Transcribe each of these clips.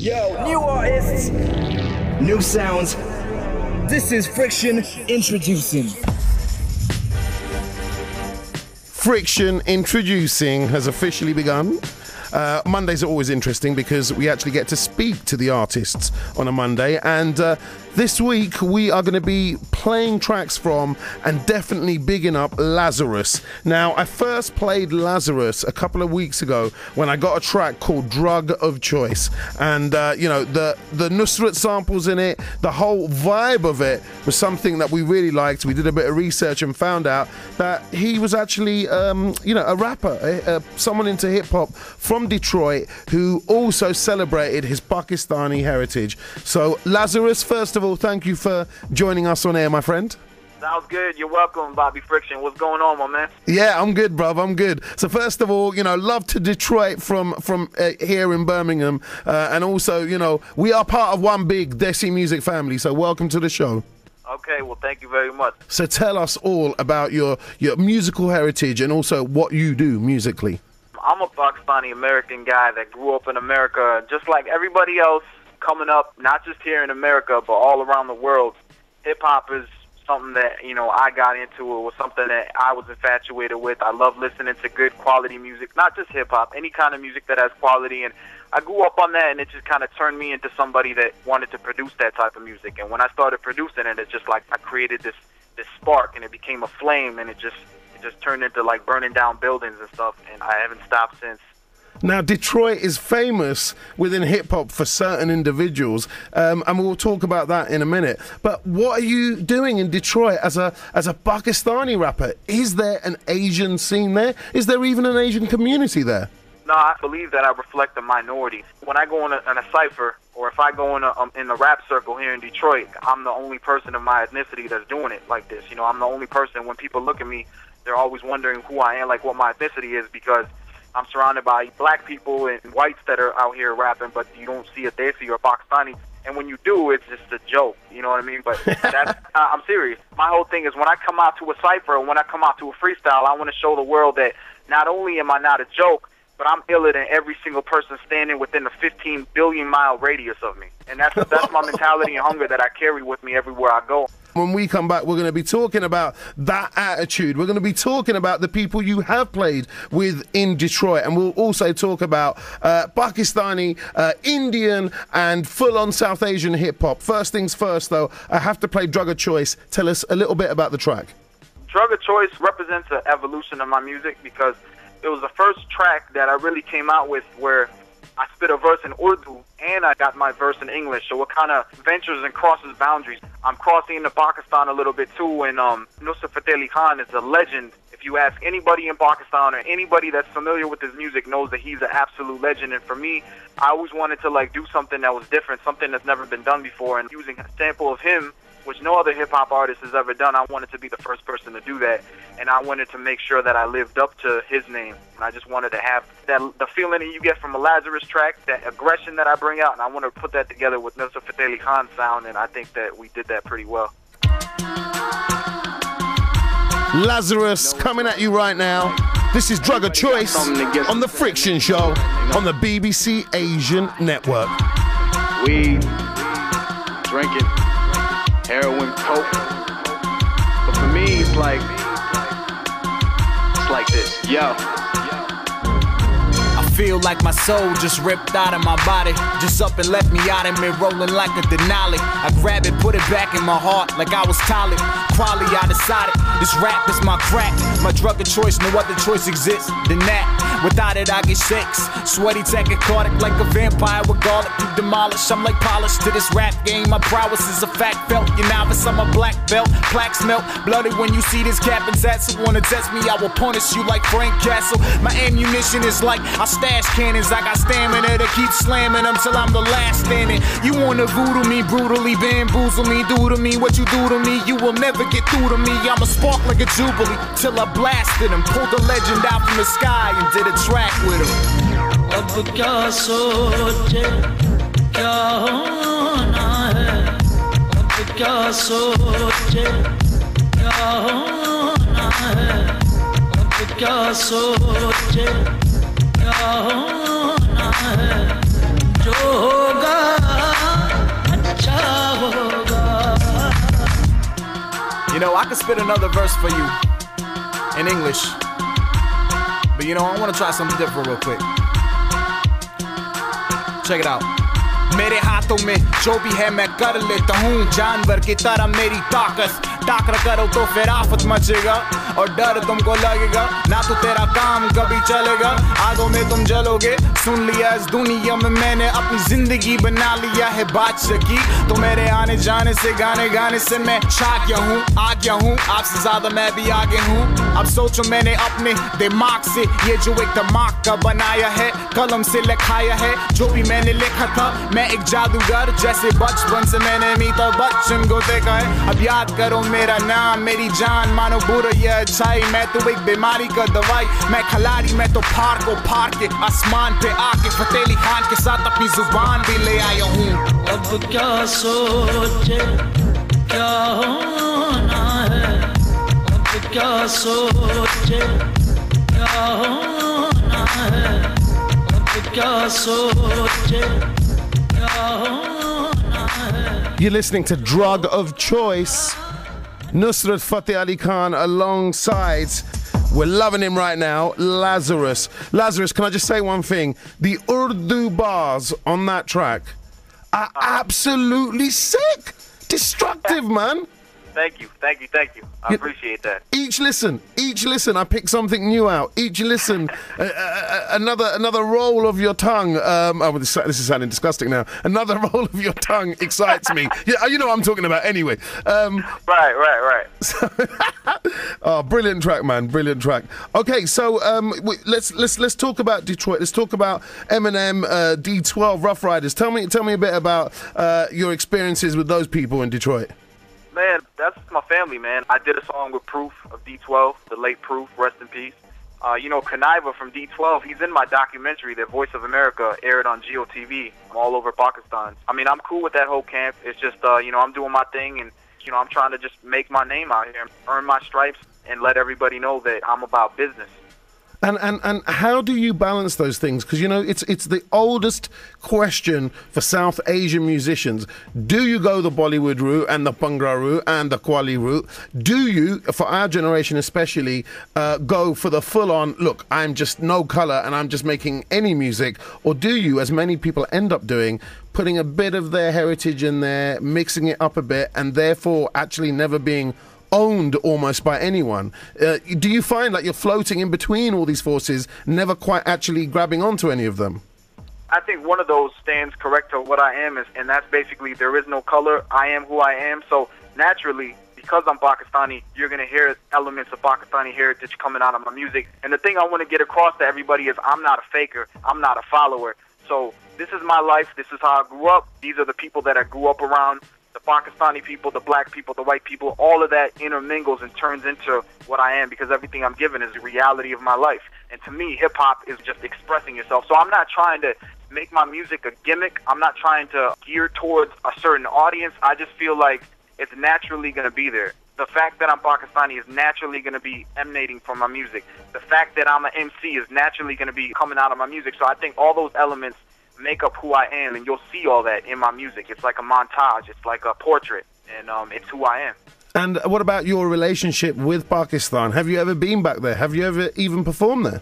Yo, new artists, new sounds. This is Friction introducing. Friction introducing has officially begun. Mondays are always interesting because we actually get to speak to the artists on a Monday, and this week we are going to be playing tracks from and definitely bigging up Lazarus. Now, I first played Lazarus a couple of weeks ago when I got a track called Drug of Choice, and you know, the Nusrat samples in it, the whole vibe of it was something that we really liked. We did a bit of research and found out that he was actually you know, a rapper, someone into hip-hop from Detroit who also celebrated his Pakistani heritage. So Lazarus, first of all, thank you for joining us on air, my friend. Sounds good. You're welcome, Bobby Friction. What's going on, my man? Yeah, I'm good, bruv. I'm good. So first of all, you know, love to Detroit from here in Birmingham, and also, you know, we are part of one big Desi music family. So welcome to the show. Okay, well, thank you very much. So tell us all about your musical heritage and also what you do musically. I'm a Pakistani-American guy that grew up in America, just like everybody else coming up, not just here in America, but all around the world. Hip-hop is something that, you know, I got into. It was something that I was infatuated with. I love listening to good quality music, not just hip-hop, any kind of music that has quality. And I grew up on that, and it just kind of turned me into somebody that wanted to produce that type of music. And when I started producing it, it's just like I created this spark, and it became a flame, and it just turned into like burning down buildings and stuff, and I haven't stopped since. Now, Detroit is famous within hip-hop for certain individuals, and we'll talk about that in a minute. But what are you doing in Detroit as a Pakistani rapper? Is there an Asian scene there? Is there even an Asian community there? No, I believe that I reflect the minority. When I go in a cypher, or if I go in the rap circle here in Detroit, I'm the only person of my ethnicity that's doing it like this. You know, I'm the only person, when people look at me, they're always wondering who I am, like what my ethnicity is, because I'm surrounded by black people and whites that are out here rapping, but you don't see a Desi or a Pakistani. And when you do, it's just a joke, you know what I mean? But that's, I'm serious. My whole thing is when I come out to a cypher or when I come out to a freestyle, I want to show the world that not only am I not a joke, but I'm iller than every single person standing within a 15 billion mile radius of me. And that's my mentality and hunger that I carry with me everywhere I go. When we come back, we're going to be talking about that attitude. We're going to be talking about the people you have played with in Detroit. And we'll also talk about Pakistani, Indian, and full-on South Asian hip-hop. First things first, though, I have to play Drug of Choice. Tell us a little bit about the track. Drug of Choice represents an evolution of my music because it was the first track that I really came out with where I spit a verse in Urdu and I got my verse in English. So it kind of ventures and crosses boundaries. I'm crossing into Pakistan a little bit too, and Nusrat Fateh Ali Khan is a legend. If you ask anybody in Pakistan or anybody that's familiar with his music knows that he's an absolute legend. And for me, I always wanted to like do something that was different, something that's never been done before, and using a sample of him, which no other hip-hop artist has ever done. I wanted to be the first person to do that, and I wanted to make sure that I lived up to his name. And I just wanted to have the feeling that you get from a Lazarus track, that aggression that I bring out, and I want to put that together with Nusrat Fateh Ali Khan's sound, and I think that we did that pretty well. Lazarus coming at you right now. This is Drug of Choice on The Friction Show on the BBC Asian Network. Weed, drinking, heroin, coke. But for me, it's like this. Yo. I feel like my soul just ripped out of my body, just up and left me out of me, rolling like a Denali. I grab it, put it back in my heart like I was Talib. Quali, I decided this rap is my crack, my drug of choice. No other choice exists than that. Without it, I get shakes, sweaty, tachycardic like a vampire with garlic. You demolish, I'm like polished to this rap game. My prowess is a fact felt. You novice, I'm a black belt. Plaques melt, bloody when you see this cap and zats. Wanna test me, I will punish you like Frank Castle. My ammunition is like I stash cannons. I got stamina to keep slamming them till I'm the last standing. You wanna voodoo me, brutally bamboozle me, do to me what you do to me. You will never get through to me. I'm a spark like a jubilee till I blasted him. Pulled the legend out from the sky and did a track with him. अब क्या सोचे क्या होना है, अब क्या सोचे क्या होना है, अब क्या सोचे क्या होना है, जो होगा I could spit another verse for you in English. But you know, I want to try something different real quick. Check it out. मेरे हाथों में जो भी है मैं कर लेता हूँ जानवर की तरह मेरी ताकत टाकरा करो तो फिर आफत मचेगा और डर तुमको लगेगा ना तो तेरा काम कभी चलेगा आगों में तुम जलोगे सुन लिया इस दुनिया में मैंने अपनी जिंदगी बना लिया है बादशाह की तो मेरे आने जाने से गाने गाने से मैं छा गया हूँ आ गया हूँ आपसे ज्यादा मैं भी आगे हूँ अब सोचो मैंने अपने दिमाग से ये जो एक दिमाग का बनाया है कलम से लिखाया है जो भी मैंने लिखा था मैं एक जादूगर जैसे बचपन से मैंने अमिताभ बच्चन को देखा है अब याद करो मेरा नाम मेरी जान मानो बुरा या अच्छाई मैं तो एक बीमारी का दवाई मैं खिलाड़ी मैं तो फाड़ को फाड़ के आसमान पे आके फतेह खान के साथ अपनी जुबान भी ले आया हूँ अब क्या सोचे क्या होना है अब क्या सोचे क्या होना है अब क्या सोचे क्या होना है You're listening to Drug of Choice. Nusrat Fateh Ali Khan alongside, we're loving him right now, Lazarus. Lazarus, can I just say one thing? The Urdu bars on that track are absolutely sick. Destructive, man. Thank you. I appreciate that. Each listen, I pick something new out. Each listen, another roll of your tongue. This is sounding disgusting now. Another roll of your tongue excites me. Yeah, you know what I'm talking about anyway. Right. Oh, brilliant track, man. Brilliant track. Okay, so let's talk about Detroit. Let's talk about Eminem, D12, Rough Riders. Tell me a bit about your experiences with those people in Detroit. Man, that's my family, man. I did a song with Proof of D12, the late Proof, rest in peace. Kaniva from D12, he's in my documentary that Voice of America aired on GOTV all over Pakistan. I mean, I'm cool with that whole camp. It's just, I'm doing my thing, and, I'm trying to just make my name out here, earn my stripes, and let everybody know that I'm about business. And how do you balance those things? Because, it's the oldest question for South Asian musicians. Do you go the Bollywood route and the Bhangra route and the Qawwali route? Do you, for our generation especially, go for the full-on, look, I'm just no colour and I'm just making any music? Or do you, as many people end up doing, putting a bit of their heritage in there, mixing it up a bit, and therefore actually never being owned almost by anyone? Do you find like you're floating in between all these forces, never quite actually grabbing onto any of them? I think one of those stands correct to what I am, and that's basically there is no color. I am who I am. So naturally, because I'm Pakistani, you're going to hear elements of Pakistani heritage coming out of my music. And the thing I want to get across to everybody is I'm not a faker. I'm not a follower. So this is my life. This is how I grew up. These are the people that I grew up around. The Pakistani people, the black people, the white people, all of that intermingles and turns into what I am because everything I'm given is the reality of my life. And to me, hip-hop is just expressing yourself. So I'm not trying to make my music a gimmick. I'm not trying to gear towards a certain audience. I just feel like it's naturally going to be there. The fact that I'm Pakistani is naturally going to be emanating from my music. The fact that I'm an MC is naturally going to be coming out of my music. So I think all those elements make up who I am, and you'll see all that in my music. It's like a montage. It's like a portrait, and it's who I am. And what about your relationship with Pakistan? Have you ever been back there? Have you ever even performed there?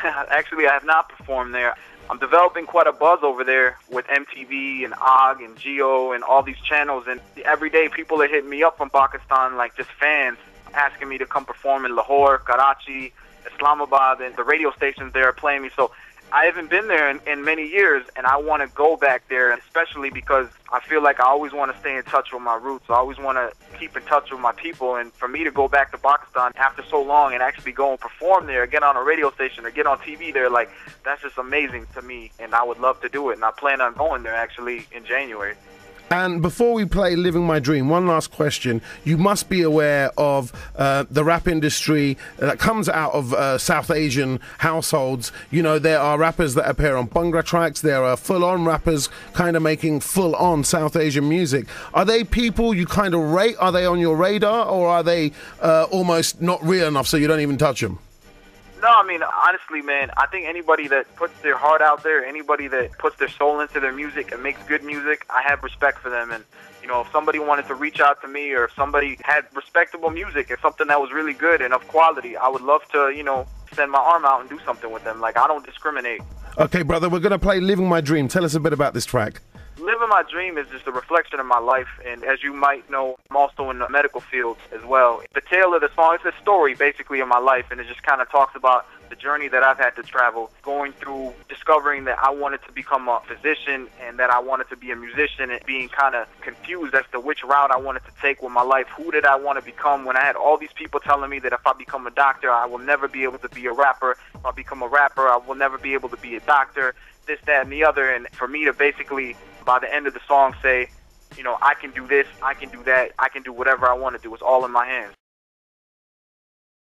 Actually, I have not performed there. I'm developing quite a buzz over there with MTV and OG and Geo and all these channels, and every day people are hitting me up from Pakistan, like just fans, asking me to come perform in Lahore, Karachi, Islamabad, and the radio stations there are playing me. So I haven't been there in many years, and I want to go back there, especially because I feel like I always want to stay in touch with my roots. I always want to keep in touch with my people, and for me to go back to Pakistan after so long and actually go and perform there, get on a radio station or get on TV there, like, that's just amazing to me, and I would love to do it, and I plan on going there actually in January. And before we play Living My Dream, one last question. You must be aware of the rap industry that comes out of South Asian households. There are rappers that appear on Bhangra tracks. There are full-on rappers kind of making full-on South Asian music. Are they people you kind of rate? Are they on your radar? Or are they almost not real enough so you don't even touch them? No, I mean, honestly, man, I think anybody that puts their heart out there, anybody that puts their soul into their music and makes good music, I have respect for them. And, you know, if somebody wanted to reach out to me, or if somebody had respectable music and something that was really good and of quality, I would love to, you know, send my arm out and do something with them. Like, I don't discriminate. Okay, brother, we're going to play Living My Dream. Tell us a bit about this track. Living my dream is just a reflection of my life, and as you might know, I'm also in the medical field as well. The tale of the song, it's a story basically of my life, and it just kind of talks about the journey that I've had to travel, going through discovering that I wanted to become a physician and that I wanted to be a musician, and being kind of confused as to which route I wanted to take with my life. Who did I want to become when I had all these people telling me that if I become a doctor, I will never be able to be a rapper. If I become a rapper, I will never be able to be a doctor, this, that, and the other. And for me to basically, by the end of the song, say, you know, I can do this, I can do that, I can do whatever I want to do. It's all in my hands.